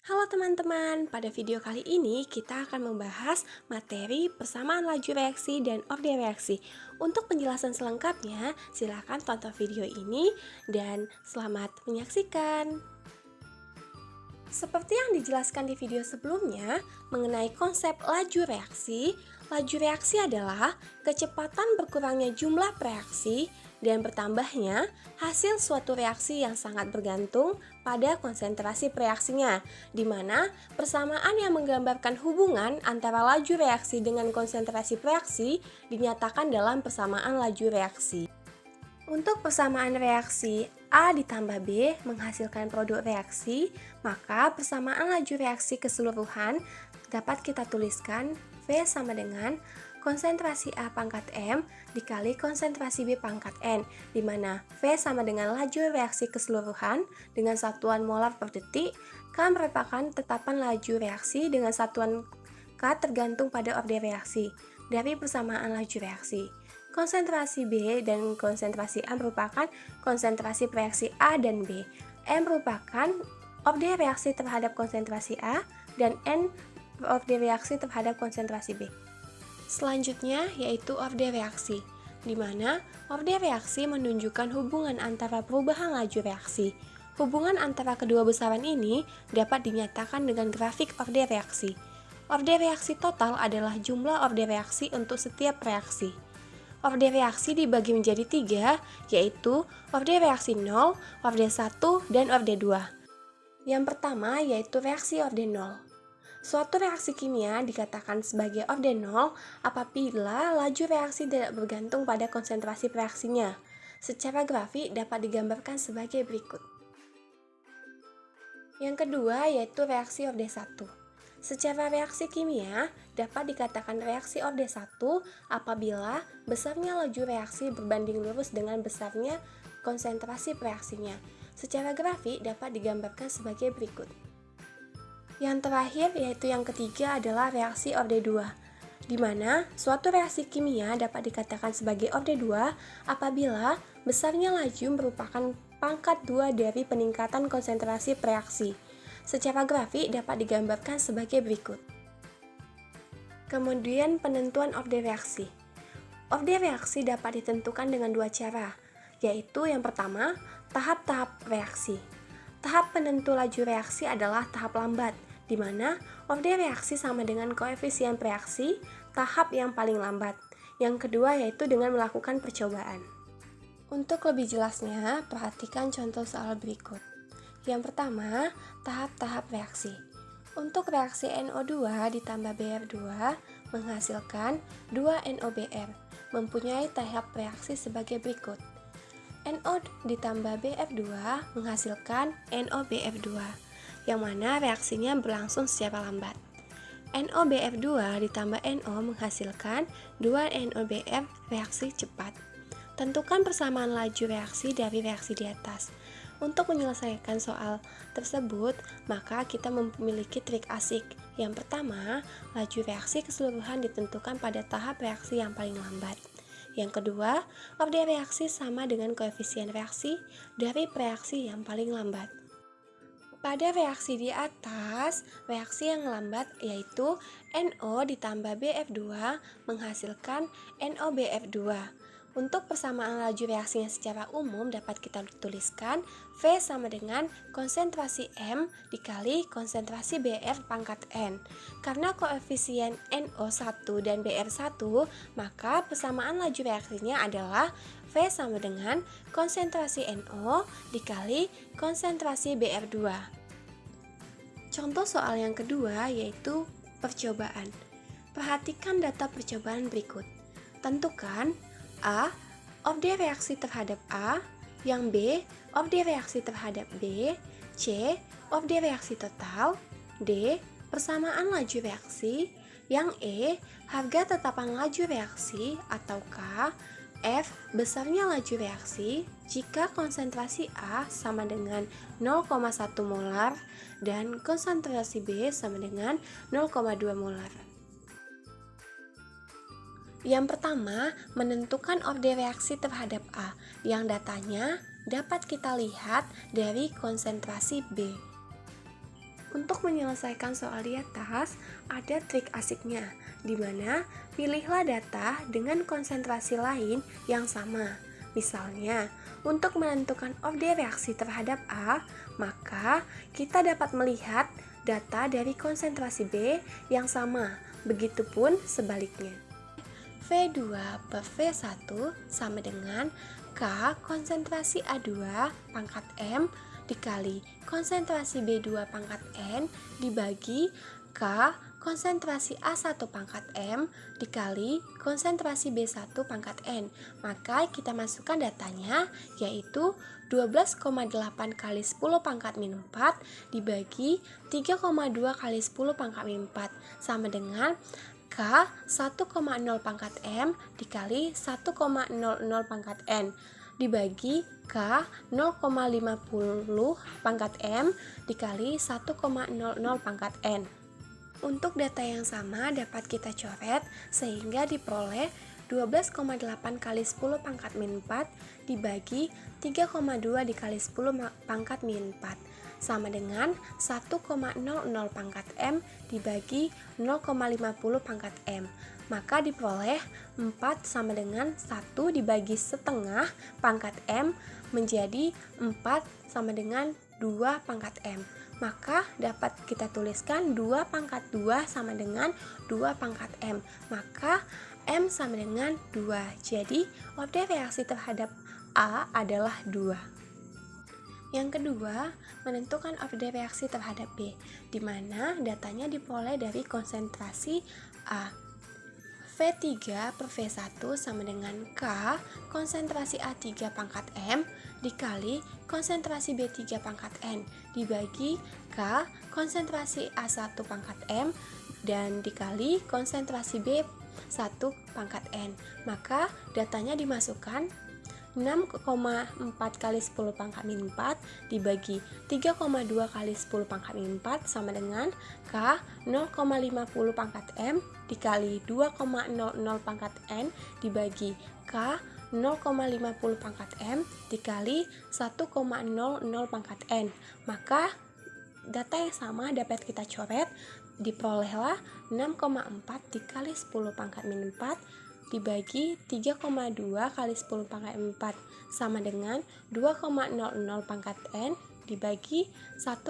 Halo teman-teman, pada video kali ini kita akan membahas materi persamaan laju reaksi dan orde reaksi. Untuk penjelasan selengkapnya, silakan tonton video ini dan selamat menyaksikan. Seperti yang dijelaskan di video sebelumnya mengenai konsep laju reaksi adalah kecepatan berkurangnya jumlah reaksi dan bertambahnya hasil suatu reaksi yang sangat bergantung pada konsentrasi reaksinya, di mana persamaan yang menggambarkan hubungan antara laju reaksi dengan konsentrasi reaksi dinyatakan dalam persamaan laju reaksi. Untuk persamaan reaksi A ditambah B menghasilkan produk reaksi, maka persamaan laju reaksi keseluruhan dapat kita tuliskan V sama dengan konsentrasi A pangkat M dikali konsentrasi B pangkat N, di mana V sama dengan laju reaksi keseluruhan dengan satuan molar per detik, K merupakan tetapan laju reaksi dengan satuan K tergantung pada orde reaksi dari persamaan laju reaksi. Konsentrasi B dan konsentrasi A merupakan konsentrasi reaksi A dan B. M merupakan orde reaksi terhadap konsentrasi A dan N orde reaksi terhadap konsentrasi B. Selanjutnya yaitu orde reaksi, di mana orde reaksi menunjukkan hubungan antara perubahan laju reaksi. Hubungan antara kedua besaran ini dapat dinyatakan dengan grafik orde reaksi. Orde reaksi total adalah jumlah orde reaksi untuk setiap reaksi. Orde reaksi dibagi menjadi 3, yaitu orde reaksi 0, orde 1, dan orde 2. Yang pertama yaitu reaksi orde 0. Suatu reaksi kimia dikatakan sebagai orde 0 apabila laju reaksi tidak bergantung pada konsentrasi reaksinya. Secara grafik dapat digambarkan sebagai berikut. Yang kedua yaitu reaksi orde 1. Secara reaksi kimia dapat dikatakan reaksi orde 1 apabila besarnya laju reaksi berbanding lurus dengan besarnya konsentrasi reaksinya. Secara grafik dapat digambarkan sebagai berikut. Yang terakhir yaitu yang ketiga adalah reaksi orde 2, di mana suatu reaksi kimia dapat dikatakan sebagai orde 2 apabila besarnya laju merupakan pangkat 2 dari peningkatan konsentrasi reaksi. Secara grafik dapat digambarkan sebagai berikut. Kemudian penentuan orde reaksi. Orde reaksi dapat ditentukan dengan dua cara, yaitu yang pertama, tahap-tahap reaksi. Tahap penentu laju reaksi adalah tahap lambat, di mana orde reaksi sama dengan koefisien reaksi tahap yang paling lambat. Yang kedua yaitu dengan melakukan percobaan. Untuk lebih jelasnya, perhatikan contoh soal berikut. Yang pertama, tahap-tahap reaksi. Untuk reaksi NO2 ditambah BR2 menghasilkan 2NOBr, mempunyai tahap reaksi sebagai berikut. NO ditambah BF2 menghasilkan NOBF2, yang mana reaksinya berlangsung secara lambat. NOBF2 ditambah NO menghasilkan 2NOBr reaksi cepat. Tentukan persamaan laju reaksi dari reaksi di atas. Untuk menyelesaikan soal tersebut, maka kita memiliki trik asik. Yang pertama, laju reaksi keseluruhan ditentukan pada tahap reaksi yang paling lambat. Yang kedua, orde reaksi sama dengan koefisien reaksi dari reaksi yang paling lambat. Pada reaksi di atas, reaksi yang lambat yaitu NO ditambah BF2 menghasilkan NOBF2. Untuk persamaan laju reaksinya secara umum dapat kita tuliskan V sama dengan konsentrasi M dikali konsentrasi BR pangkat N. Karena koefisien NO1 dan BR1, maka persamaan laju reaksinya adalah V sama dengan konsentrasi NO dikali konsentrasi BR2. Contoh soal yang kedua yaitu percobaan. Perhatikan data percobaan berikut. Tentukan A. Orde reaksi terhadap A. Yang B. Orde reaksi terhadap B. C. Orde reaksi total. D. Persamaan laju reaksi. Yang E. Harga tetapan laju reaksi atau K. F. Besarnya laju reaksi jika konsentrasi A sama dengan 0,1 molar dan konsentrasi B sama dengan 0,2 molar. Yang pertama, menentukan orde reaksi terhadap A, yang datanya dapat kita lihat dari konsentrasi B. Untuk menyelesaikan soal di atas, ada trik asiknya, di mana pilihlah data dengan konsentrasi lain yang sama. Misalnya, untuk menentukan objek reaksi terhadap A, maka kita dapat melihat data dari konsentrasi B yang sama, begitupun sebaliknya. V2 per V1 sama dengan K konsentrasi A2 pangkat M dikali konsentrasi B2 pangkat N dibagi K konsentrasi A1 pangkat M dikali konsentrasi B1 pangkat N. Maka kita masukkan datanya, yaitu 12,8 kali 10 pangkat min 4 dibagi 3,2 kali 10 pangkat min 4 sama dengan K 1,0 pangkat M dikali 1,00 pangkat N dibagi K 0,50 pangkat M dikali 1,00 pangkat N. Untuk data yang sama dapat kita coret sehingga diperoleh 12,8 kali 10 pangkat min 4 dibagi 3,2 dikali 10 pangkat min 4 sama dengan 1,00 pangkat M dibagi 0,50 pangkat M. Maka diperoleh 4 sama dengan 1 dibagi setengah pangkat M menjadi 4 sama dengan 2 pangkat M. Maka dapat kita tuliskan 2 pangkat 2 sama dengan 2 pangkat M. Maka M sama dengan 2. Jadi objek reaksi terhadap A adalah 2. Yang kedua, menentukan objek reaksi terhadap B, di mana datanya diperoleh dari konsentrasi A. V3 per V1 sama dengan K konsentrasi A3 pangkat M dikali konsentrasi B3 pangkat N dibagi K konsentrasi A1 pangkat M dan dikali konsentrasi B1 pangkat N. Maka datanya dimasukkan 6,4 kali 10 pangkat min 4 dibagi 3,2 kali 10 pangkat min 4 sama dengan K 0,50 pangkat M dikali 2,00 pangkat N dibagi K 0,50 pangkat M dikali 1,00 pangkat N. Maka data yang sama dapat kita coret, diperolehlah 6,4 dikali 10 pangkat min 4 dibagi 3,2 kali 10 pangkat 4 sama dengan 2,00 pangkat N dibagi 1,00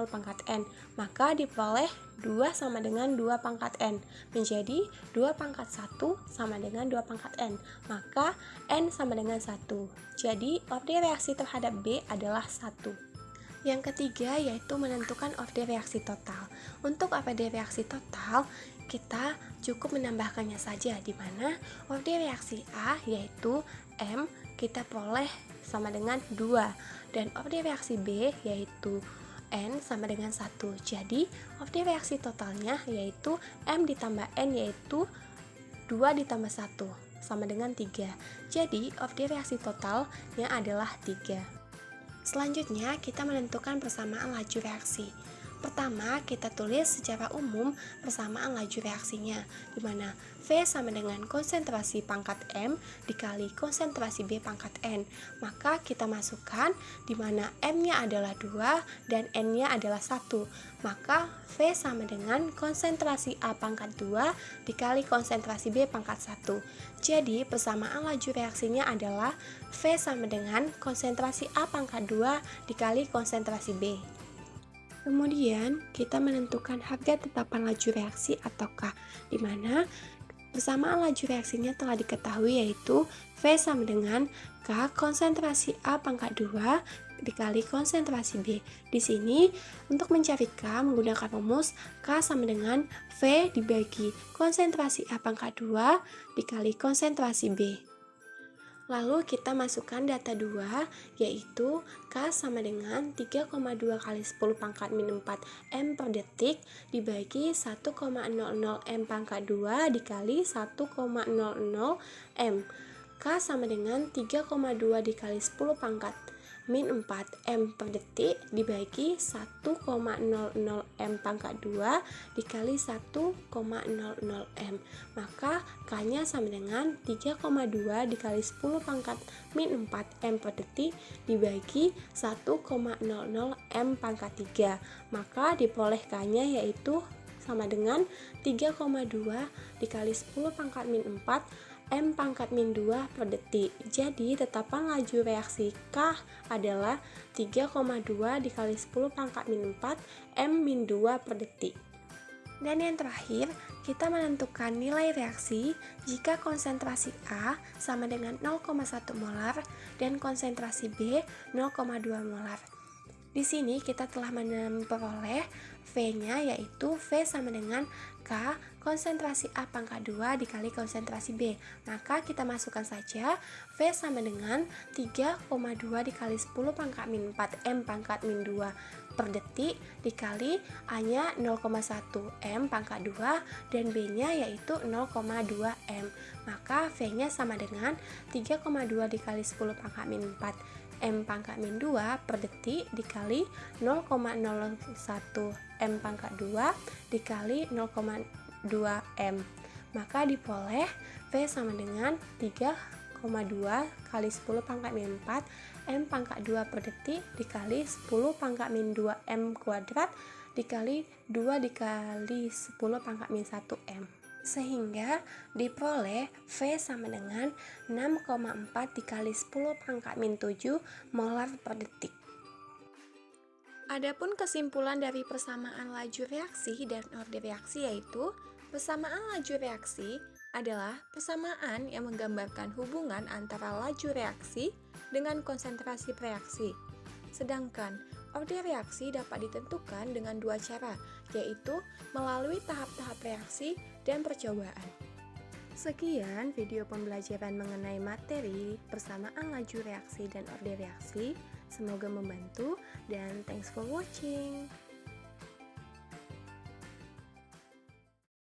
pangkat N. Maka diperoleh 2 sama dengan 2 pangkat N menjadi 2 pangkat 1 sama dengan 2 pangkat N. Maka N sama dengan 1. Jadi objek reaksi terhadap B adalah 1. Yang ketiga yaitu menentukan objek reaksi total. Untuk objek reaksi total, kita cukup menambahkannya saja, di mana objek reaksi A yaitu M kita peroleh sama dengan 2 dan objek reaksi B yaitu N sama dengan 1. Jadi objek reaksi totalnya yaitu M ditambah N yaitu 2 ditambah 1 sama dengan 3. Jadi objek reaksi totalnya adalah 3. Selanjutnya kita menentukan persamaan laju reaksi. Pertama, kita tulis secara umum persamaan laju reaksinya, di mana V sama dengan konsentrasi pangkat M dikali konsentrasi B pangkat N. Maka kita masukkan di mana M-nya adalah 2 dan N-nya adalah 1. Maka V sama dengan konsentrasi A pangkat 2 dikali konsentrasi B pangkat 1. Jadi persamaan laju reaksinya adalah V sama dengan konsentrasi A pangkat 2 dikali konsentrasi B. Kemudian kita menentukan harga tetapan laju reaksi atau K, di mana persamaan laju reaksinya telah diketahui yaitu V sama dengan K konsentrasi A pangkat 2 dikali konsentrasi B. Di sini untuk mencari K menggunakan rumus K sama dengan V dibagi konsentrasi A pangkat 2 dikali konsentrasi B. Lalu kita masukkan data 2 yaitu K sama dengan 3,2 kali 10 pangkat min 4 M per detik dibagi 1,00 M pangkat 2 dikali 1,00 M. K sama dengan 3,2 dikali 10 pangkat min 4M per detik dibagi 1,00 M pangkat 2 dikali 1,00 M. Maka K-nya sama dengan 3,2 dikali 10 pangkat min 4M per detik dibagi 1,00 M pangkat 3. Maka diperoleh K-nya yaitu sama dengan 3,2 dikali 10 pangkat min 4 M pangkat min 2 per detik. Jadi tetapan laju reaksi K adalah 3,2 dikali 10 pangkat min 4 M min 2 per detik. Dan yang terakhir, kita menentukan nilai reaksi jika konsentrasi A sama dengan 0,1 molar dan konsentrasi B 0,2 molar. Di sini kita telah memperoleh V-nya yaitu V sama dengan K konsentrasi A pangkat 2 dikali konsentrasi B. Maka kita masukkan saja V sama dengan 3,2 dikali 10 pangkat min 4 M pangkat min 2 per detik dikali A-nya 0,1 M pangkat 2 dan B-nya yaitu 0,2 M. Maka V-nya sama dengan 3,2 dikali 10 pangkat min 4 M pangkat min 2 per detik dikali 0,01 M pangkat 2 dikali 0,2 M. Maka diperoleh V sama dengan 3,2 kali 10 pangkat min 4 M pangkat 2 per detik dikali 10 pangkat min 2 M kuadrat dikali 2 dikali 10 pangkat min 1 M. Sehingga diperoleh V sama dengan 6,4 dikali 10 pangkat min 7 molar per detik. Adapun kesimpulan dari persamaan laju reaksi dan orde reaksi yaitu persamaan laju reaksi adalah persamaan yang menggambarkan hubungan antara laju reaksi dengan konsentrasi reaksi. Sedangkan orde reaksi dapat ditentukan dengan dua cara, yaitu melalui tahap-tahap reaksi dan percobaan. Sekian video pembelajaran mengenai materi persamaan laju reaksi dan orde reaksi. Semoga membantu dan thanks for watching.